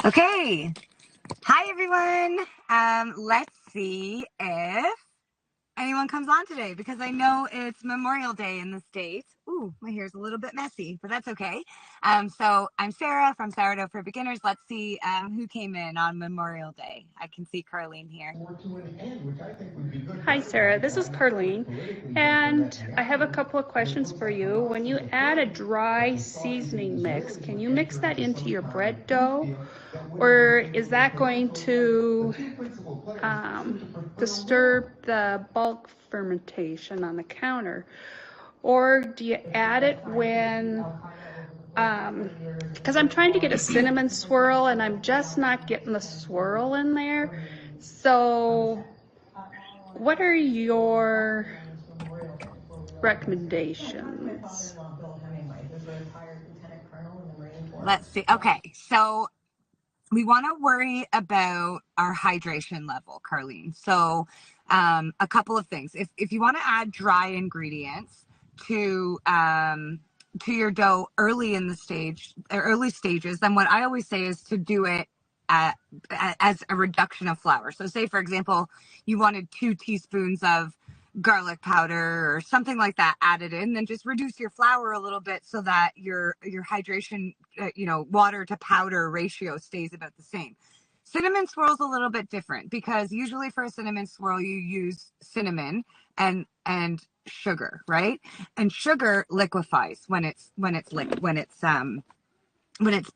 Okay. Hi, everyone. Let's see if anyone comes on today because I know it's Memorial Day in the States. Ooh, my hair's a little bit messy, but that's okay. So I'm Sarah from Sourdough for Beginners. Let's see who came in on Memorial Day. I can see Carlene here. Hi Sarah, this is Carlene, and I have a couple of questions for you. When you add a dry seasoning mix, can you mix that into your bread dough, or is that going to disturb the bulk fermentation on the counter? Or do you add it when, because I'm trying to get a cinnamon swirl and I'm just not getting the swirl in there. So what are your recommendations? Let's see. Okay, so we want to worry about our hydration level, Carlene. So a couple of things. If you want to add dry ingredients to your dough early in the early stages, then what I always say is to do it as a reduction of flour. So say, for example, you wanted 2 teaspoons of garlic powder or something like that added in, then just reduce your flour a little bit so that your hydration, water to powder ratio stays about the same. Cinnamon swirl's a little bit different because usually for a cinnamon swirl you use cinnamon and sugar, right? And sugar liquefies when it's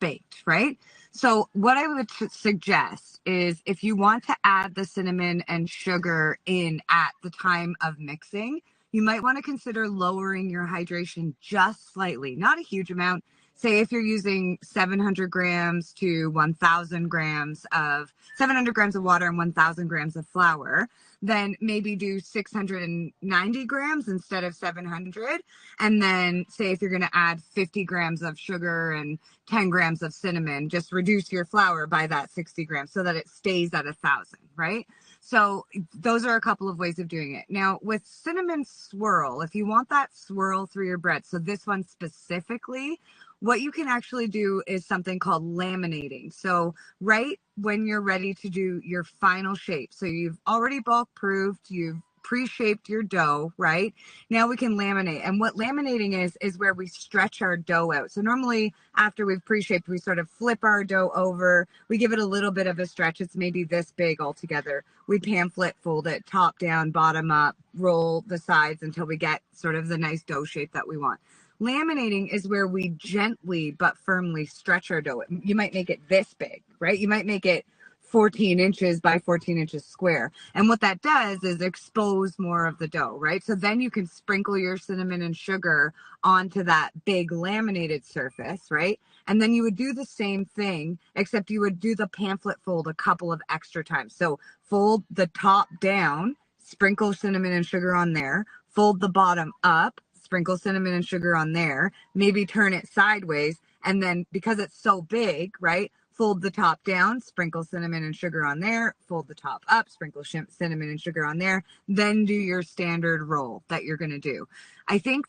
baked, right? So what I would suggest is if you want to add the cinnamon and sugar in at the time of mixing, you might want to consider lowering your hydration just slightly, not a huge amount. Say if you're using 700 grams to 1,000 grams of 700 grams of water and 1,000 grams of flour, then maybe do 690 grams instead of 700. And then say if you're going to add 50 grams of sugar and 10 grams of cinnamon, just reduce your flour by that 60 grams so that it stays at 1,000, right? So those are a couple of ways of doing it. Now with cinnamon swirl, if you want that swirl through your bread, so this one specifically, what you can actually do is something called laminating. So right when you're ready to do your final shape, so you've already bulk proofed, you've pre-shaped your dough, right? Now we can laminate. And what laminating is where we stretch our dough out. So normally after we've pre-shaped, we sort of flip our dough over. We give it a little bit of a stretch. It's maybe this big altogether. We pamphlet fold it top down, bottom up, roll the sides until we get sort of the nice dough shape that we want. Laminating is where we gently but firmly stretch our dough. You might make it this big, right? You might make it 14 inches by 14 inches square. And what that does is expose more of the dough, right? So then you can sprinkle your cinnamon and sugar onto that big laminated surface, right? And then you would do the same thing, except you would do the pamphlet fold a couple of extra times. So fold the top down, sprinkle cinnamon and sugar on there, fold the bottom up, sprinkle cinnamon and sugar on there, maybe turn it sideways, and then because it's so big, right, fold the top down, sprinkle cinnamon and sugar on there, fold the top up, sprinkle cinnamon and sugar on there, then do your standard roll that you're going to do. I think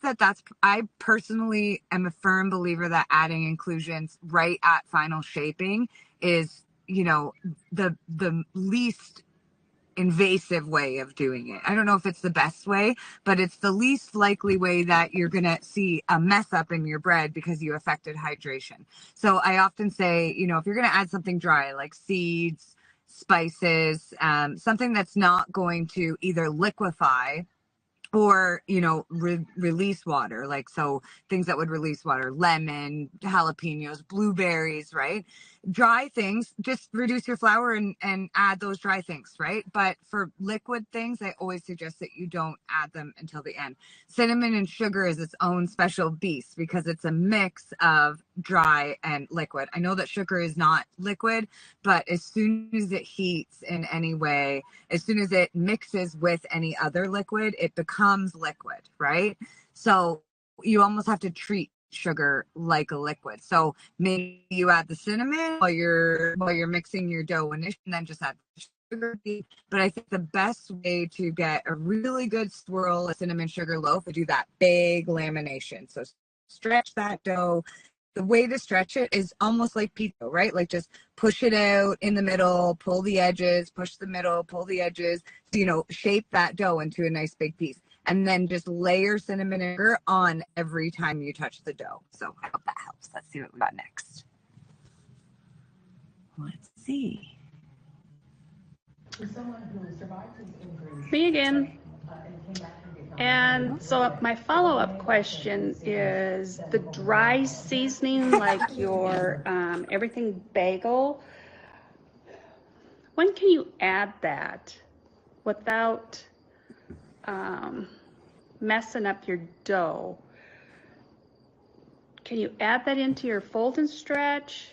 I personally am a firm believer that adding inclusions right at final shaping is, the least invasive way of doing it. I don't know if it's the best way, but it's the least likely way that you're going to see a mess up in your bread because you affected hydration. So I often say, if you're going to add something dry like seeds, spices, something that's not going to either liquefy or release water, like so things that would release water, lemon, jalapenos, blueberries, right? Dry things, just reduce your flour and add those dry things, right? But for liquid things, I always suggest that you don't add them until the end. Cinnamon and sugar is its own special beast because it's a mix of dry and liquid. I know that sugar is not liquid, but as soon as it heats in any way, as soon as it mixes with any other liquid, it becomes liquid, right? So you almost have to treat sugar like a liquid. So maybe you add the cinnamon while you're mixing your dough initially, and then just add the sugar. But I think the best way to get a really good swirl of cinnamon sugar loaf is do that big lamination. So stretch that dough, the way to stretch it is almost like pizza, right? Like just push it out in the middle, pull the edges, push the middle, pull the edges, shape that dough into a nice big piece. And then just layer cinnamon and sugar on every time you touch the dough. So I hope that helps. Let's see what we got next. Let's see. Me again. And so my follow-up question is the dry seasoning, like your everything bagel, when can you add that without messing up your dough? Can you add that into your fold and stretch?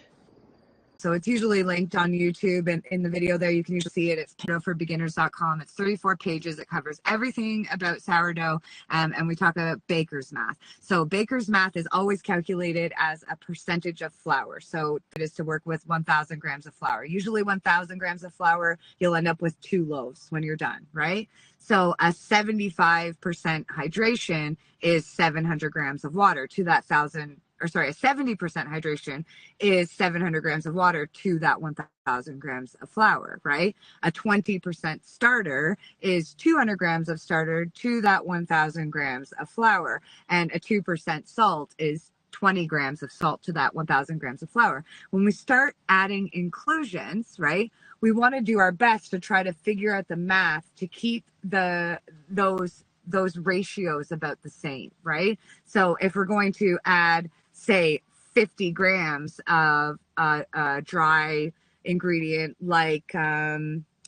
So it's usually linked on YouTube, and in the video there you can usually see it. It's sourdoughforbeginners.com. It's 34 pages. It covers everything about sourdough, and we talk about baker's math. So baker's math is always calculated as a percentage of flour. So it is to work with 1,000 grams of flour. Usually 1,000 grams of flour, you'll end up with 2 loaves when you're done, right? So a 75% hydration is 700 grams of water to that 70% hydration is 700 grams of water to that 1,000 grams of flour, right? A 20% starter is 200 grams of starter to that 1,000 grams of flour. And a 2% salt is 20 grams of salt to that 1,000 grams of flour. When we start adding inclusions, right, we want to do our best to try to figure out the math to keep those ratios about the same, right? So if we're going to add, say, 50 grams of a dry ingredient like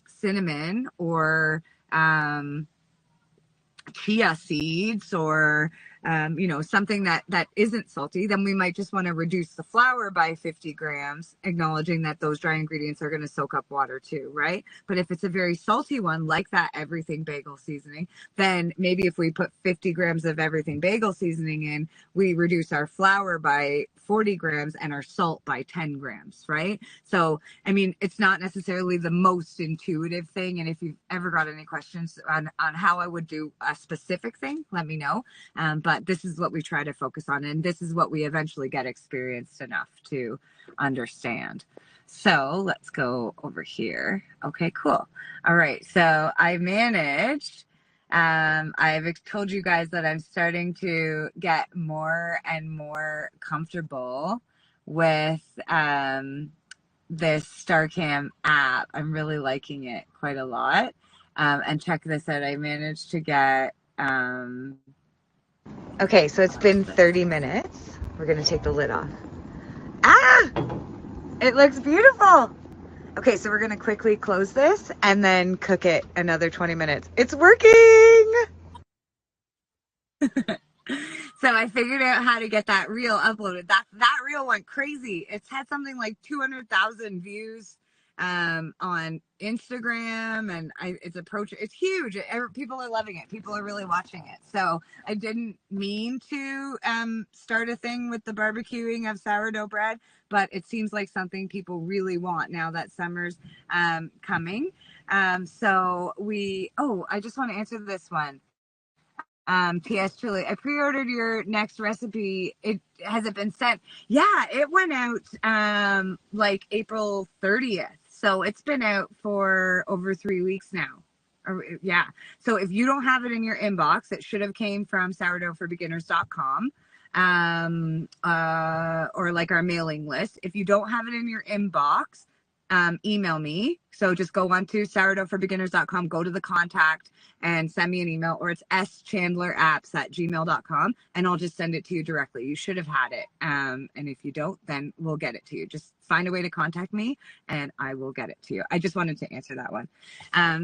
cinnamon or chia seeds or something that isn't salty, then we might just want to reduce the flour by 50 grams, acknowledging that those dry ingredients are going to soak up water too, right? But if it's a very salty one, like that everything bagel seasoning, then maybe if we put 50 grams of everything bagel seasoning in, we reduce our flour by 40 grams and our salt by 10 grams, right? So, I mean, it's not necessarily the most intuitive thing. And if you've ever got any questions on how I would do a specific thing, let me know. But this is what we try to focus on, and this is what we eventually get experienced enough to understand. So let's go over here. Okay, cool. All right, so I managed. I've told you guys that I'm starting to get more and more comfortable with this StarCam app. I'm really liking it quite a lot. And check this out. I managed to get... Okay, so it's been 30 minutes. We're going to take the lid off. Ah! It looks beautiful. Okay, so we're going to quickly close this and then cook it another 20 minutes. It's working! So I figured out how to get that reel uploaded. That reel went crazy. It's had something like 200,000 views on Instagram, and it's huge. People are loving it. People are really watching it. So I didn't mean to start a thing with the barbecuing of sourdough bread, but it seems like something people really want now that summer's coming. I just want to answer this one. P.S. Truly, I pre-ordered your next recipe. Has it been sent? Yeah, it went out like April 30th. So it's been out for over 3 weeks now. Yeah. So if you don't have it in your inbox, it should have came from sourdoughforbeginners.com or like our mailing list. If you don't have it in your inbox, email me. So just go on to sourdoughforbeginners.com, go to the contact and send me an email, or it's schandlerapps@gmail.com, and I'll just send it to you directly. You should have had it. And if you don't, then we'll get it to you. Just find a way to contact me and I will get it to you. I just wanted to answer that one.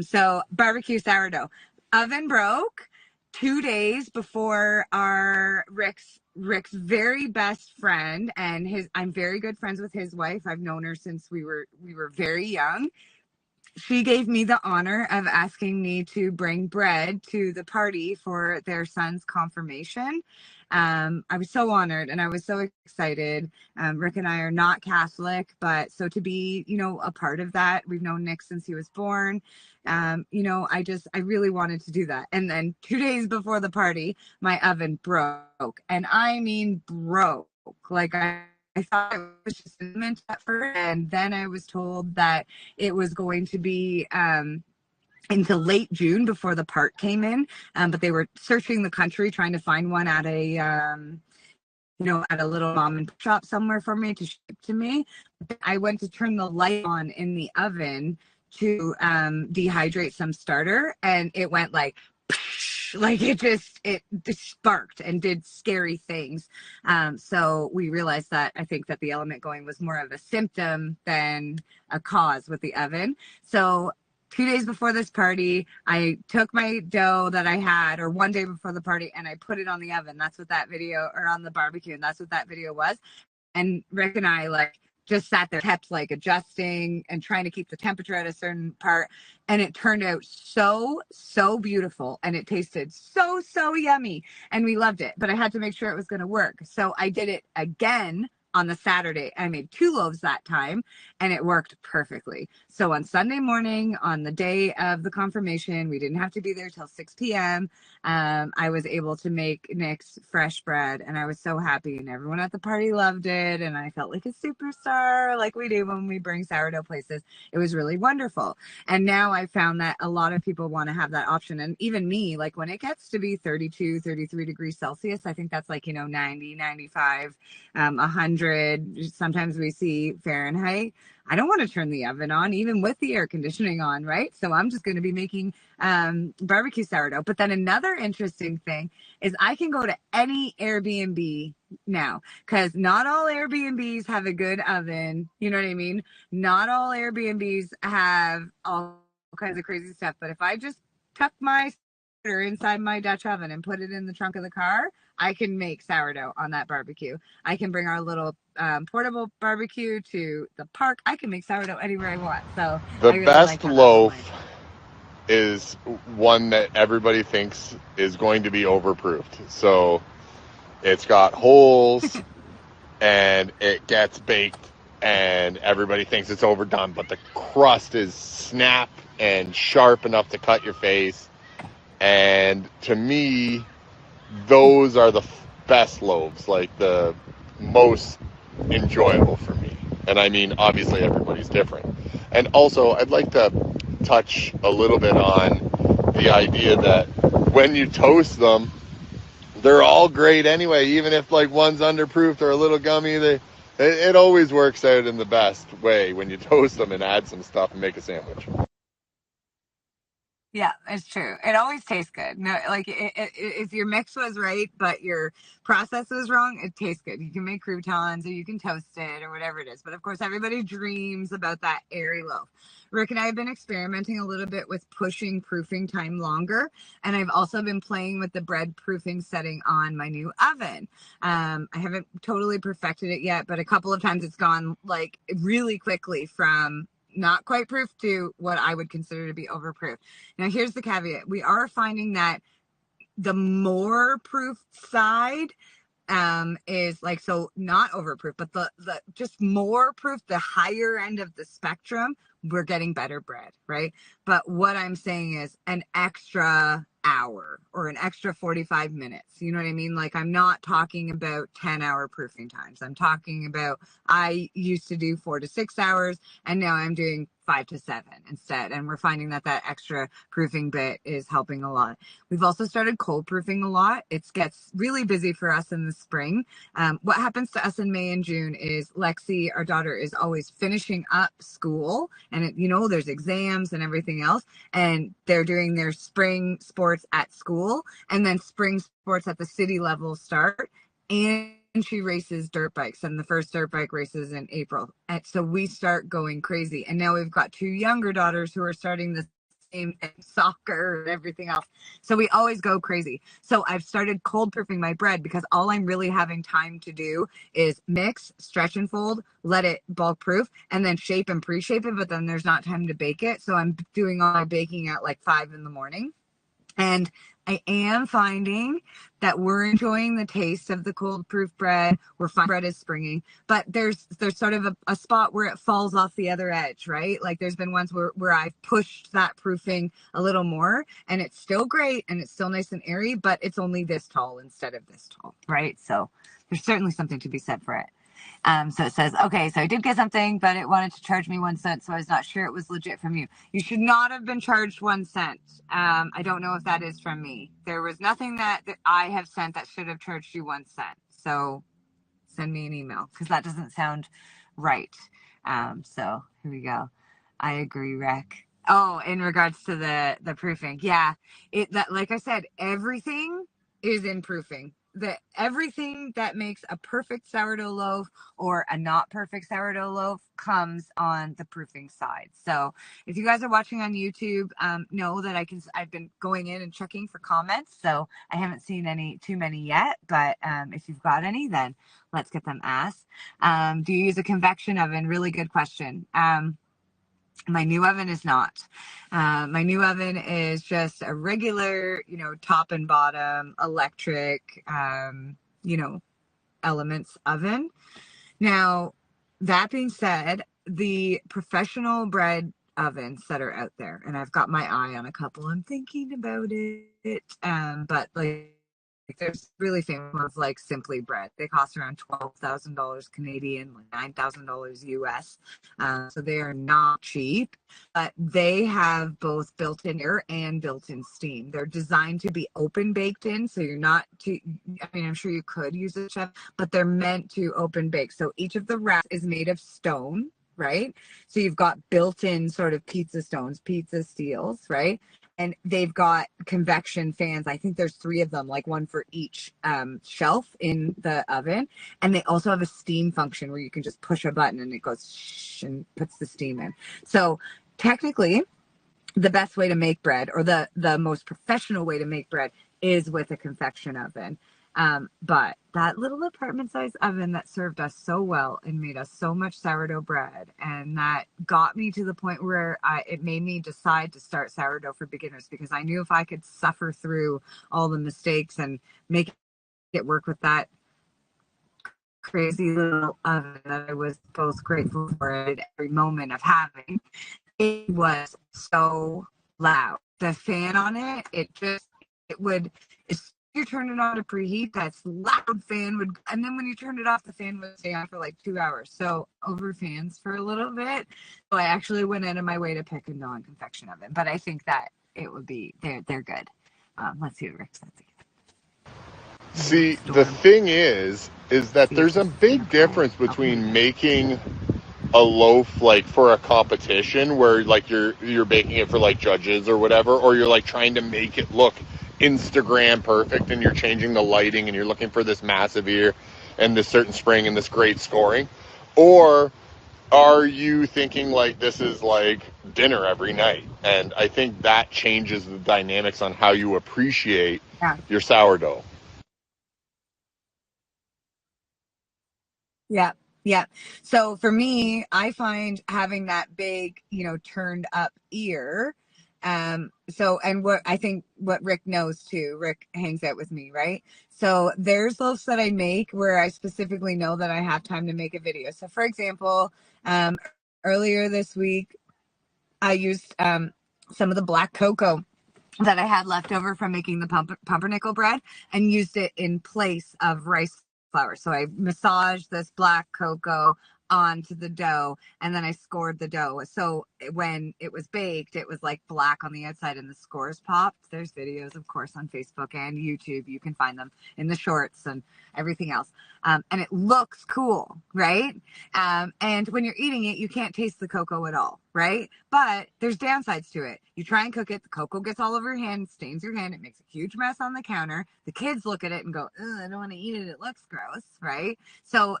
So barbecue sourdough. Oven broke 2 days before our Rick's very best friend, and I'm very good friends with his wife. I've known her since we were very young. She gave me the honor of asking me to bring bread to the party for their son's confirmation. I was so honored and I was so excited. Rick and I are not Catholic, but so to be, a part of that, we've known Nick since he was born. I really wanted to do that. And then 2 days before the party, my oven broke, and I mean broke. Like I I thought it was just cinnamon at first, and then I was told that it was going to be into late June before the part came in. But they were searching the country trying to find one at a at a little mom and pop shop somewhere for me to ship to me. I went to turn the light on in the oven to dehydrate some starter, and it went like it sparked and did scary things. So we realized that I think that the element going was more of a symptom than a cause with the oven. So 2 days before this party, I took my dough that I had, or one day before the party, and I put it on the oven. That's what that video, or on the barbecue, and that's what that video was. And Rick and I just sat there, kept adjusting and trying to keep the temperature at a certain part. And it turned out so beautiful. And it tasted so yummy. And we loved it. But I had to make sure it was going to work. So I did it again on the Saturday. I made 2 loaves that time, and it worked perfectly. So on Sunday morning, on the day of the confirmation, we didn't have to be there till 6 p.m. I was able to make Nick's fresh bread, and I was so happy, and everyone at the party loved it, and I felt like a superstar, like we do when we bring sourdough places. It was really wonderful. And now I found that a lot of people want to have that option, and even me, like when it gets to be 32, 33 degrees Celsius, I think that's 90, 95, 100. Sometimes we see Fahrenheit. I don't want to turn the oven on, even with the air conditioning on, right? So I'm just going to be making barbecue sourdough. But then another interesting thing is I can go to any Airbnb now, because not all Airbnbs have a good oven. You know what I mean? Not all Airbnbs have all kinds of crazy stuff. But if I just tuck my starter inside my Dutch oven and put it in the trunk of the car, I can make sourdough on that barbecue. I can bring our little portable barbecue to the park. I can make sourdough anywhere I want. So the I really best like loaf is one that everybody thinks is going to be overproofed. So it's got holes and it gets baked and everybody thinks it's overdone, but the crust is snap and sharp enough to cut your face. And to me, those are the best loaves, like the most enjoyable for me. And I mean, obviously everybody's different. And also, I'd like to touch a little bit on the idea that when you toast them, they're all great anyway. Even if one's underproofed or a little gummy, it always works out in the best way when you toast them and add some stuff and make a sandwich. Yeah, it's true. It always tastes good. No, if your mix was right, but your process was wrong, it tastes good. You can make croutons or you can toast it or whatever it is. But of course, everybody dreams about that airy loaf. Rick and I have been experimenting a little bit with pushing proofing time longer. And I've also been playing with the bread proofing setting on my new oven. I haven't totally perfected it yet, but a couple of times it's gone really quickly from not quite proof to what I would consider to be overproof. Now, here's the caveat. We are finding that the more proof side is so not overproof, but the just more proof, the higher end of the spectrum, we're getting better bread, right? But what I'm saying is an extra hour or an extra 45 minutes. You know what I mean? I'm not talking about 10-hour proofing times. I'm talking about, I used to do 4 to 6 hours, and now I'm doing 5 to 7 instead. And we're finding that extra proofing bit is helping a lot. We've also started cold proofing a lot. It gets really busy for us in the spring. What happens to us in May and June is Lexi, our daughter, is always finishing up school, and there's exams and everything else, and they're doing their spring sports at school, and then spring sports at the city level start, and she races dirt bikes, and the first dirt bike races in April. And so we start going crazy. And now we've got 2 younger daughters who are starting the same thing, soccer and everything else. So we always go crazy. So I've started cold proofing my bread, because all I'm really having time to do is mix, stretch and fold, let it bulk proof, and then shape and pre-shape it. But then there's not time to bake it. So I'm doing all my baking at 5 in the morning. And I am finding that we're enjoying the taste of the cold proof bread. We're finding bread is springing, but there's sort of a spot where it falls off the other edge, right? There's been ones where I've pushed that proofing a little more, and it's still great and it's still nice and airy, but it's only this tall instead of this tall, right? So there's certainly something to be said for it. So it says, okay, so I did get something, but it wanted to charge me 1 cent, so I was not sure it was legit from you. You should not have been charged 1 cent. I don't know if that is from me. There was nothing that I have sent that should have charged you 1 cent. So send me an email, because that doesn't sound right. So here we go. I agree, Rick. Oh, in regards to the proofing, yeah, that, like I said, everything is in proofing. Everything that makes a perfect sourdough loaf or a not perfect sourdough loaf comes on the proofing side. So if you guys are watching on YouTube, know that I've been going in and checking for comments. So I haven't seen too many yet, but if you've got any, then let's get them asked. Do you use a convection oven? Really good question. My new oven is not. My new oven is just a regular, top and bottom electric, elements oven. Now, that being said, the professional bread ovens that are out there, and I've got my eye on a couple. I'm thinking about it. But there's really famous ones like Simply Bread. They cost around $12,000 Canadian, like $9,000 US. So they are not cheap, but they have both built-in air and built-in steam. They're designed to be open baked in, so you're not too. I mean, I'm sure you could use a chef, but they're meant to open bake. So each of the racks is made of stone, right? So you've got built-in sort of pizza stones, pizza steels, right? And they've got convection fans. I think there's 3 of them, like one for each shelf in the oven. And they also have a steam function where you can just push a button and it goes shh and puts the steam in. So technically, the best way to make bread, or the most professional way to make bread, is with a convection oven. But that little apartment size oven that served us so well and made us so much sourdough bread, and that got me to the point where it made me decide to start sourdough for beginners, because I knew if I could suffer through all the mistakes and make it work with that crazy little oven that I was both grateful for at every moment of having, it was so loud. The fan on it, it would, as you turn it on to preheat, that loud fan would, and then when you turn it off, the fan would stay on for like 2 hours. So over fans for a little bit. So I actually went out of my way to pick a non-convection oven, but I think that it would be, they're good. Let's see what Rick says again. See, the thing is that there's a big difference between making a loaf like for a competition where like you're baking it for like judges or whatever, or you're like trying to make it look Instagram perfect and you're changing the lighting and you're looking for this massive ear and this certain spring and this great scoring, or are you thinking like this is like dinner every night? And I think that changes the dynamics on how you appreciate your sourdough. Yeah. Yeah. So for me, I find having that big, turned up ear. And what I think what Rick knows too, Rick hangs out with me, right? So there's loaves that I make where I specifically know that I have time to make a video. So for example, earlier this week, I used some of the black cocoa that I had left over from making the pumpernickel bread and used it in place of rice flour. So I massaged this black cocoa onto the dough, and then I scored the dough. So when it was baked, it was like black on the outside and the scores popped. There's videos, of course, on Facebook and YouTube. You can find them in the shorts and everything else. And it looks cool, right? And when you're eating it, you can't taste the cocoa at all, right? But there's downsides to it. You try and cook it, the cocoa gets all over your hand, stains your hand, it makes a huge mess on the counter. The kids look at it and go, "Ugh, I don't want to eat it. It looks gross," right? So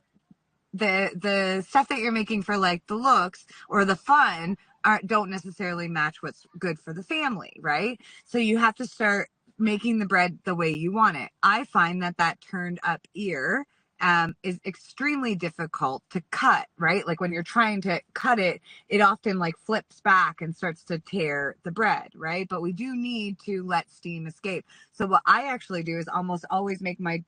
the stuff that you're making for like the looks or the fun don't necessarily match what's good for the family, right? So you have to start making the bread the way you want it. I find that turned up ear is extremely difficult to cut, right? Like when you're trying to cut it, it often like flips back and starts to tear the bread, right? But we do need to let steam escape. So what I actually do is almost always make my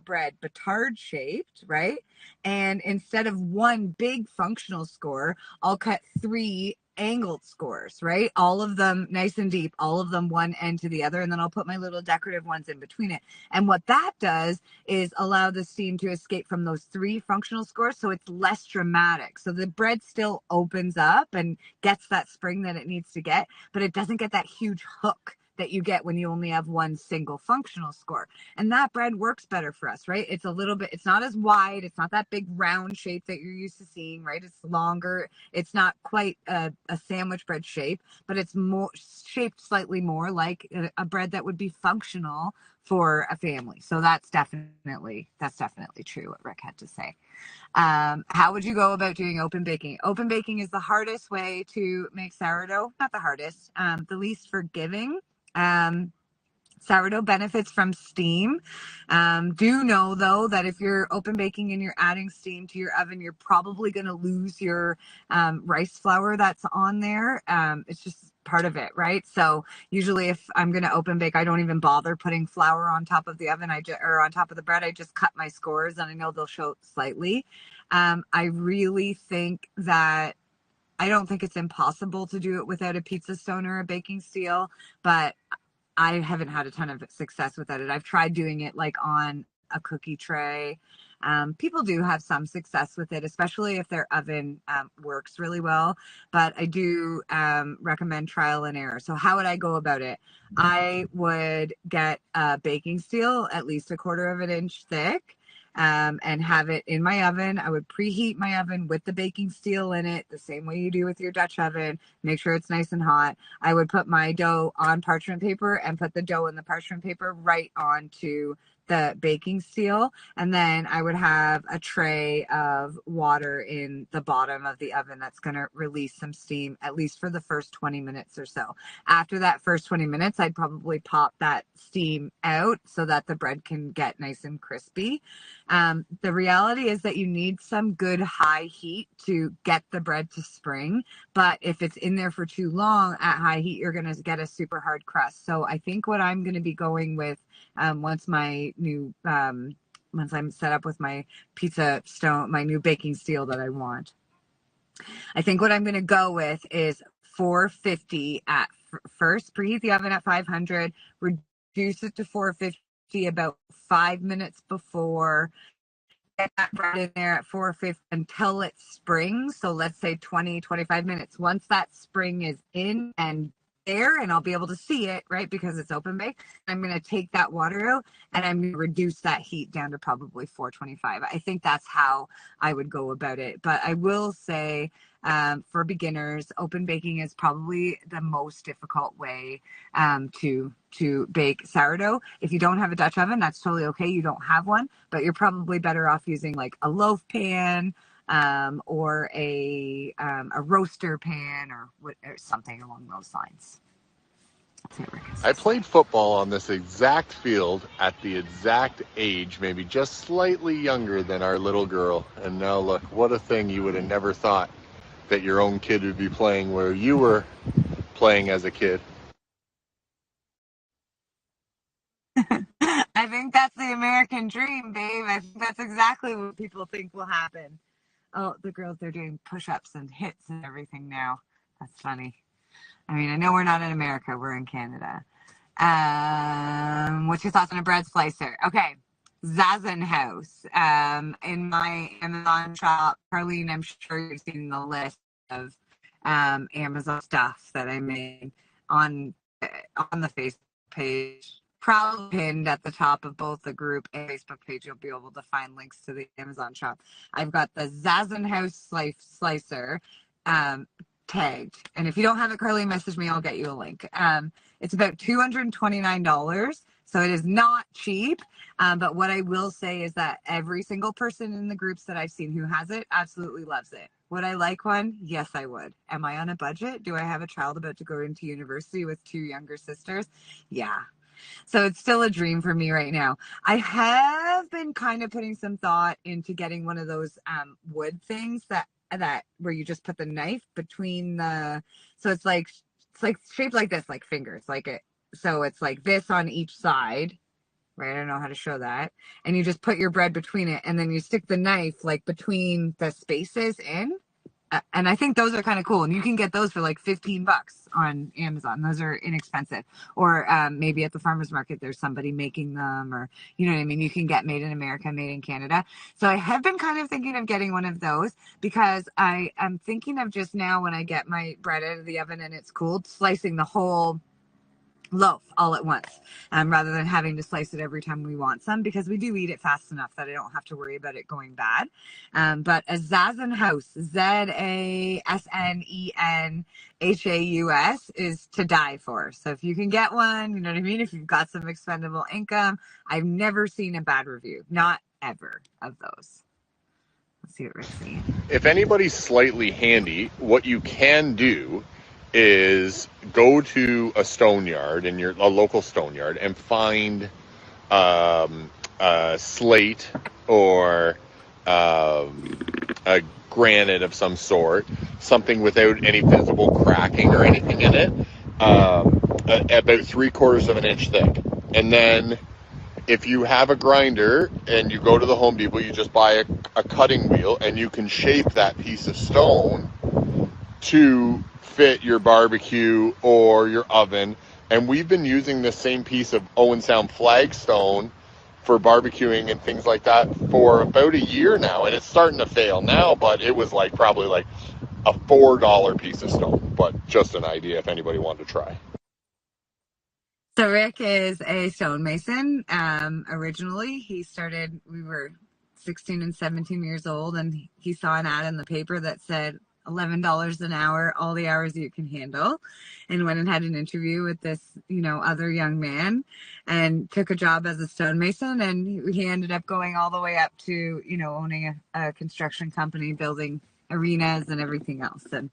bread batard shaped, right? And instead of one big functional score, I'll cut 3 angled scores, right? All of them nice and deep, all of them one end to the other, and then I'll put my little decorative ones in between it. And what that does is allow the steam to escape from those 3 functional scores, so it's less dramatic. So the bread still opens up and gets that spring that it needs to get, but it doesn't get that huge hook that you get when you only have one single functional score. And that bread works better for us, right? It's a little bit, it's not as wide. It's not that big round shape that you're used to seeing, right? It's longer. It's not quite a sandwich bread shape, but it's more shaped slightly more like a bread that would be functional for a family. So that's definitely true what Rick had to say. How would you go about doing open baking? Open baking is the hardest way to make sourdough. Not the hardest, the least forgiving. Sourdough benefits from steam. Do know, though, that if you're open baking and you're adding steam to your oven, you're probably going to lose your rice flour that's on there. It's just part of it, right? So usually if I'm going to open bake, I don't even bother putting flour on top of the oven or on top of the bread. I just cut my scores, and I know they'll show slightly. I really think that I don't think it's impossible to do it without a pizza stone or a baking steel, but I haven't had a ton of success without it. I've tried doing it like on a cookie tray. People do have some success with it, especially if their oven works really well. But I do recommend trial and error. So how would I go about it? I would get a baking steel, at least 1/4 of an inch thick. And have it in my oven. I would preheat my oven with the baking steel in it, the same way you do with your Dutch oven. Make sure it's nice and hot. I would put my dough on parchment paper and put the dough in the parchment paper right onto the baking steel. And then I would have a tray of water in the bottom of the oven that's going to release some steam, at least for the first 20 minutes or so. After that first 20 minutes, I'd probably pop that steam out so that the bread can get nice and crispy. The reality is that you need some good high heat to get the bread to spring. But if it's in there for too long at high heat, you're going to get a super hard crust. So I think what I'm going to be going with once I'm set up with my pizza stone, my new baking steel that I want, I think what I'm going to go with is 450 at first. Preheat the oven at 500, reduce it to 450 about 5 minutes before. Get that bread in there at 450 until it springs. So let's say 20-25 minutes. Once that spring is in and there, and I'll be able to see it, right, because it's open bake, I'm going to take that water out and I'm going to reduce that heat down to probably 425. I think that's how I would go about it. But I will say, for beginners, open baking is probably the most difficult way to bake sourdough. If you don't have a Dutch oven, that's totally okay. You don't have one, but you're probably better off using like a loaf pan or a roaster pan or something along those lines. I played football on this exact field at the exact age, maybe just slightly younger than our little girl. And now look, what a thing. You would have never thought that your own kid would be playing where you were playing as a kid. I think that's the American dream, babe. I think that's exactly what people think will happen. Oh, the girls, they're doing push-ups and hits and everything now. That's funny. I mean, I know we're not in America. We're in Canada. What's your thoughts on a bread slicer? Okay. Zazenhaus. In my Amazon shop, Carlene, I'm sure you've seen the list of Amazon stuff that I made on the Facebook page. Proud pinned at the top of both the group and Facebook page. You'll be able to find links to the Amazon shop. I've got the Zazenhaus slicer tagged. And if you don't have it, Carly, message me. I'll get you a link. It's about $229. So it is not cheap. But what I will say is that every single person in the groups that I've seen who has it absolutely loves it. Would I like one? Yes, I would. Am I on a budget? Do I have a child about to go into university with 2 younger sisters? Yeah. So it's still a dream for me right now. I have been kind of putting some thought into getting one of those wood things that where you just put the knife between so it's like shaped like this, like fingers, so it's like this on each side, right? I don't know how to show that. And you just put your bread between it, and then you stick the knife like between the spaces in. and I think those are kind of cool, and you can get those for like $15 on Amazon. Those are inexpensive, or maybe at the farmers market there's somebody making them, or you know what I mean. You can get made in America, made in Canada. So I have been kind of thinking of getting one of those, because I am thinking of just now, when I get my bread out of the oven and it's cooled, slicing the whole loaf all at once, rather than having to slice it every time we want some, because we do eat it fast enough that I don't have to worry about it going bad. But a Zassenhaus, Zassenenhaus, is to die for. So if you can get one, you know what I mean, if you've got some expendable income. I've never seen a bad review, not ever, of those. Let's see what Rick's saying. If anybody's slightly handy, what you can do is go to a stone yard, a local stone yard, and find a slate or a granite of some sort, something without any visible cracking or anything in it, about 3/4 of an inch thick. And then if you have a grinder and you go to the Home Depot, you just buy a cutting wheel, and you can shape that piece of stone to fit your barbecue or your oven. And we've been using this same piece of Owen Sound flagstone for barbecuing and things like that for about a year now, and it's starting to fail now, but it was like probably like a $4 piece of stone. But just an idea if anybody wanted to try. So Rick is a stonemason. Originally, we were 16 and 17 years old, and he saw an ad in the paper that said $11 an hour, all the hours you can handle, and went and had an interview with this, other young man, and took a job as a stonemason. And he ended up going all the way up to, owning a construction company, building arenas and everything else. And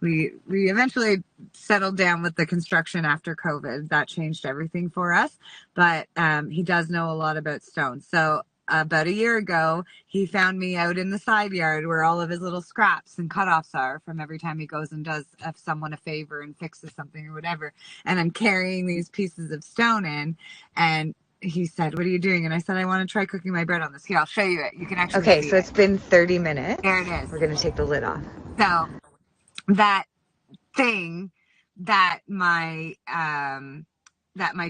we eventually settled down with the construction after COVID. That changed everything for us. But he does know a lot about stone. So about a year ago, he found me out in the side yard where all of his little scraps and cutoffs are from every time he goes and does someone a favor and fixes something or whatever. And I'm carrying these pieces of stone in, and he said, "What are you doing?" And I said, "I want to try cooking my bread on this." Here, I'll show you it. You can actually see so it's been 30 minutes. There it is. We're going to take the lid off. So that thing that my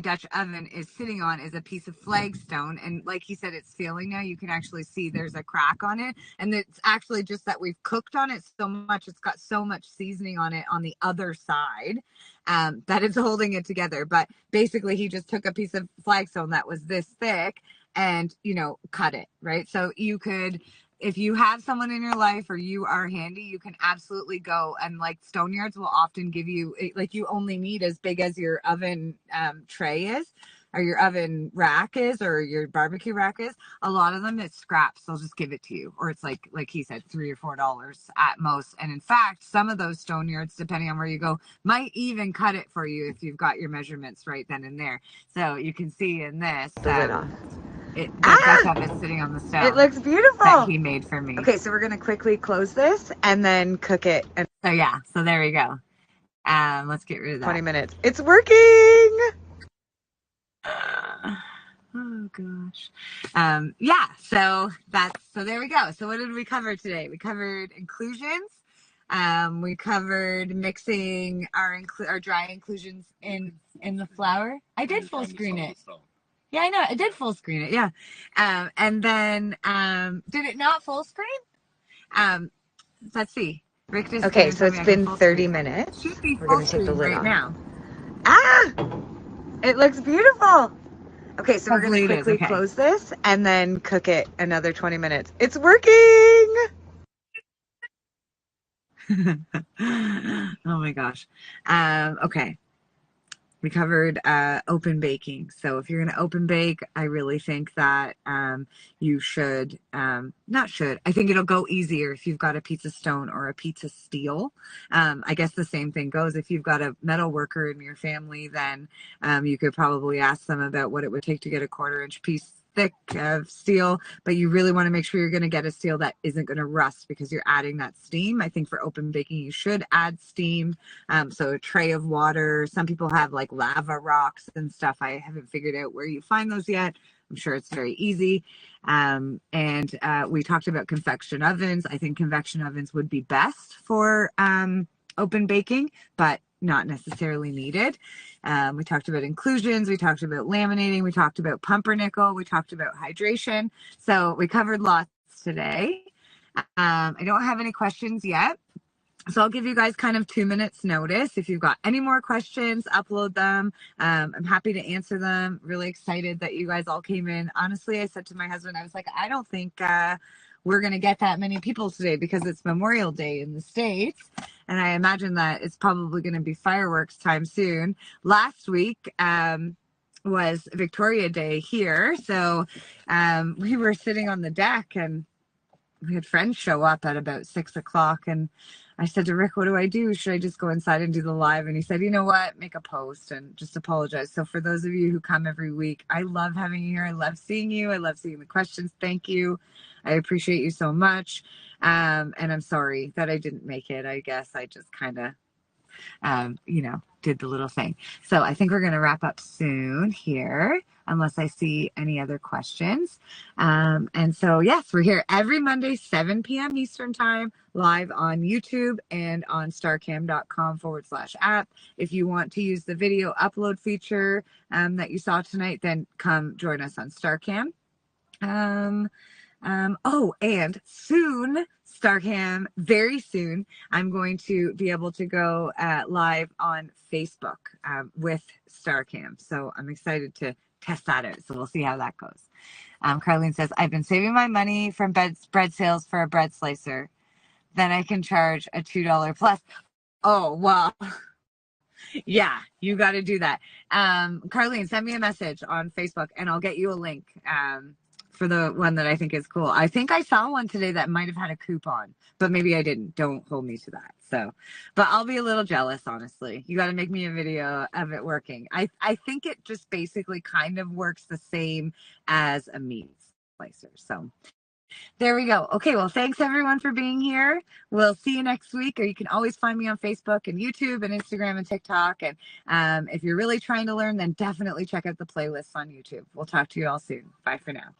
Dutch oven is sitting on is a piece of flagstone, and like he said, it's failing now. You can actually see there's a crack on it, and it's actually just that we've cooked on it so much. It's got so much seasoning on it on the other side that it's holding it together. But basically, he just took a piece of flagstone that was this thick and cut it, right? So you could, if you have someone in your life or you are handy, you can absolutely go, and like stone yards will often give you, like, you only need as big as your oven tray is, or your oven rack is, or your barbecue rack is. A lot of them, it's scraps. They'll just give it to you, or it's like he said, $3 or $4 at most. And in fact, some of those stone yards, depending on where you go, might even cut it for you if you've got your measurements right then and there. So you can see in this, the Dutch oven sitting on the stove. It looks beautiful. That he made for me. Okay, so we're gonna quickly close this and then cook it. And So yeah, so there we go. Let's get rid of that. 20 minutes. It's working. Oh gosh. Yeah. So there we go. So what did we cover today? We covered inclusions. We covered mixing our dry inclusions in the flour. I did full screen it. Yeah, I know. I did full screen it. Yeah. And then, did it not full screen? Let's see. Rick just Okay, so it's been 30 minutes. Should be We're full going to take the lid right off. now. It looks beautiful. Okay, so we're going to quickly okay. close this and then cook it another 20 minutes. It's working. Oh my gosh. Okay. We covered open baking. So if you're going to open bake, I really think that you should, I think it'll go easier if you've got a piece of stone or a piece of steel. I guess the same thing goes. If you've got a metal worker in your family, then you could probably ask them about what it would take to get a 1/4 inch piece thick of steel, but you really want to make sure you're going to get a steel that isn't going to rust, because you're adding that steam. I think for open baking, you should add steam. So a tray of water. Some people have like lava rocks and stuff. I haven't figured out where you find those yet. I'm sure it's very easy. And we talked about convection ovens. I think convection ovens would be best for open baking, but not necessarily needed. We talked about inclusions. We talked about laminating. We talked about pumpernickel. We talked about hydration. So we covered lots today. I don't have any questions yet. So I'll give you guys kind of 2 minutes notice. If you've got any more questions, upload them. I'm happy to answer them. Really excited that you guys all came in. Honestly, I said to my husband, I was like, I don't think we're going to get that many people today because it's Memorial Day in the States. And I imagine that it's probably going to be fireworks time soon. Last week was Victoria Day here. So we were sitting on the deck and we had friends show up at about 6 o'clock, and I said to Rick, what do I do? Should I just go inside and do the live? And he said, you know what? Make a post and just apologize. So for those of you who come every week, I love having you here. I love seeing you. I love seeing the questions. Thank you. I appreciate you so much. And I'm sorry that I didn't make it. I guess I just kind of did the little thing. So I think we're going to wrap up soon here, unless I see any other questions. And so, yes, we're here every Monday, 7 p.m. Eastern time, live on YouTube and on starcam.com/app. If you want to use the video upload feature that you saw tonight, then come join us on Starcam. And soon, Starcam, very soon, I'm going to be able to go live on Facebook with Starcam. So I'm excited to test that out. So we'll see how that goes. Carlene says, I've been saving my money from bread sales for a bread slicer. Then I can charge a $2 plus. Oh, well, yeah, you got to do that. Carlene, send me a message on Facebook and I'll get you a link. For the one that I think is cool. I think I saw one today that might have had a coupon, but maybe I didn't. Don't hold me to that. So, but I'll be a little jealous, honestly. You got to make me a video of it working. I think it just basically kind of works the same as a meat slicer. So there we go. Okay, well, thanks everyone for being here. We'll see you next week, or you can always find me on Facebook and YouTube and Instagram and TikTok. And if you're really trying to learn, then definitely check out the playlists on YouTube. We'll talk to you all soon. Bye for now.